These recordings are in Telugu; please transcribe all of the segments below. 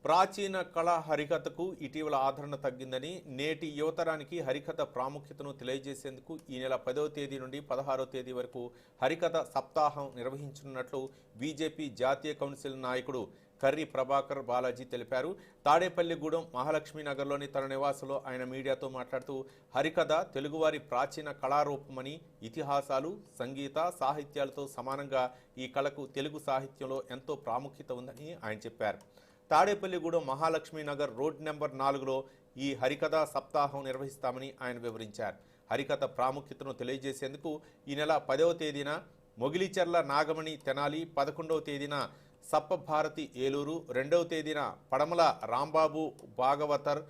ప్రాచీన కళ హరికథకు ఇటీవల ఆదరణ తగ్గిందని, నేటి యువతరానికి హరికథ ప్రాముఖ్యతను తెలియజేసేందుకు ఈ నెల 10వ తేదీ నుండి 16వ తేదీ వరకు హరికథ సప్తాహం నిర్వహించనున్నట్లు బీజేపీ జాతీయ కౌన్సిల్ నాయకుడు కర్రి ప్రభాకర్ బాలాజీ తెలిపారు. తాడేపల్లిగూడెం మహాలక్ష్మీనగర్లోని తన నివాసంలో ఆయన మీడియాతో మాట్లాడుతూ హరికథ తెలుగువారి ప్రాచీన కళారూపమని, ఇతిహాసాలు, సంగీత, సాహిత్యాలతో సమానంగా ఈ కళకు తెలుగు సాహిత్యంలో ఎంతో ప్రాముఖ్యత ఉందని ఆయన చెప్పారు. తాడేపల్లిగూడెం మహాలక్ష్మీనగర్ రోడ్ నెంబర్ 4లో ఈ హరికథ సప్తాహం నిర్వహిస్తామని ఆయన వివరించారు. హరికథ ప్రాముఖ్యతను తెలియజేసేందుకు ఈ నెల 10వ తేదీన మొగిలిచెర్ల నాగమణి తెనాలి, 11వ తేదీన సప్పభారతి ఏలూరు, 2వ తేదీన పడమల రాంబాబు భాగవతర్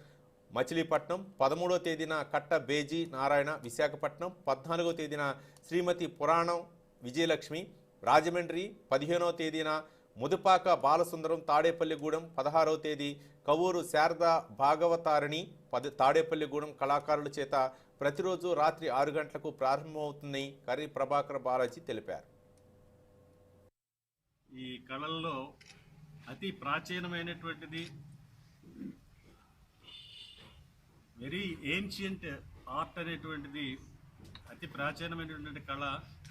మచిలీపట్నం, 13వ తేదీన కట్ట బేజీ నారాయణ విశాఖపట్నం, 14వ తేదీన శ్రీమతి పురాణం విజయలక్ష్మి రాజమండ్రి, 15వ తేదీన ముదుపాక బాలసుందరం తాడేపల్లిగూడెం, 16వ తేదీ కవూరు శారద భాగవతారిణి తాడేపల్లిగూడెం కళాకారుల చేత ప్రతిరోజు రాత్రి 6 గంటలకు ప్రారంభమవుతుందని కర్రి ప్రభాకర్ బాలాజీ తెలిపారు. ఈ కళల్లో అతి ప్రాచీనమైనటువంటిది, వెరీ ఏన్షియంట్ ఆర్ట్ అనేటువంటిది, అతి ప్రాచీనమైనటువంటి కళ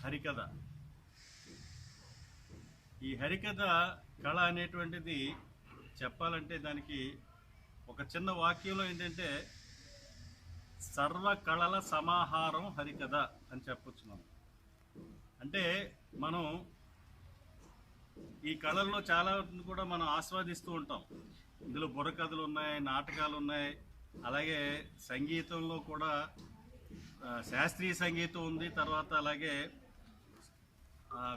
హరికథ. ఈ హరికథ కళ అనేటువంటిది చెప్పాలంటే దానికి ఒక చిన్న వాక్యంలో ఏంటంటే సర్వ కళల సమాహారం హరికథ అని చెప్పొచ్చు. అంటే మనం ఈ కళల్లో చాలా కూడా మనం ఆస్వాదిస్తూ ఉంటాం. ఇందులో బుర్రకథలు ఉన్నాయి, నాటకాలు ఉన్నాయి, అలాగే సంగీతంలో కూడా శాస్త్రీయ సంగీతం ఉంది, తర్వాత అలాగే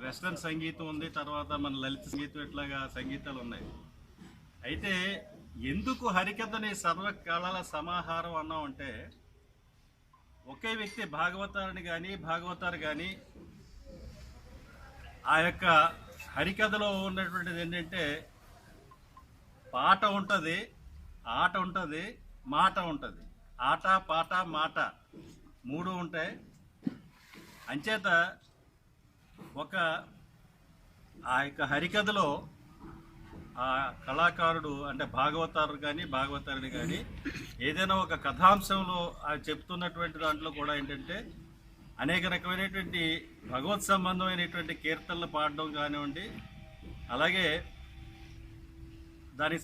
వెస్ట్రన్ సంగీతం ఉంది, తర్వాత మన లలిత సంగీతం, ఇట్లాగా సంగీతాలు ఉన్నాయి. అయితే ఎందుకు హరికథని సర్వకళల సమాహారం అన్నామంటే, ఒకే వ్యక్తి భాగవతారు కానీ ఆ యొక్క హరికథలో ఉన్నటువంటిది ఏంటంటే పాట ఉంటుంది, ఆట ఉంటుంది, మాట ఉంటుంది. ఆట, పాట, మాట 3 ఉంటాయి. అంచేత ఆ యొక్క హరికథలో ఆ కళాకారుడు అంటే భాగవతారుని కానీ ఏదైనా ఒక కథాంశంలో చెప్తున్నటువంటి దాంట్లో కూడా ఏంటంటే అనేక రకమైనటువంటి భగవత్ సంబంధమైనటువంటి కీర్తనలు పాడడం కానివ్వండి, అలాగే దాని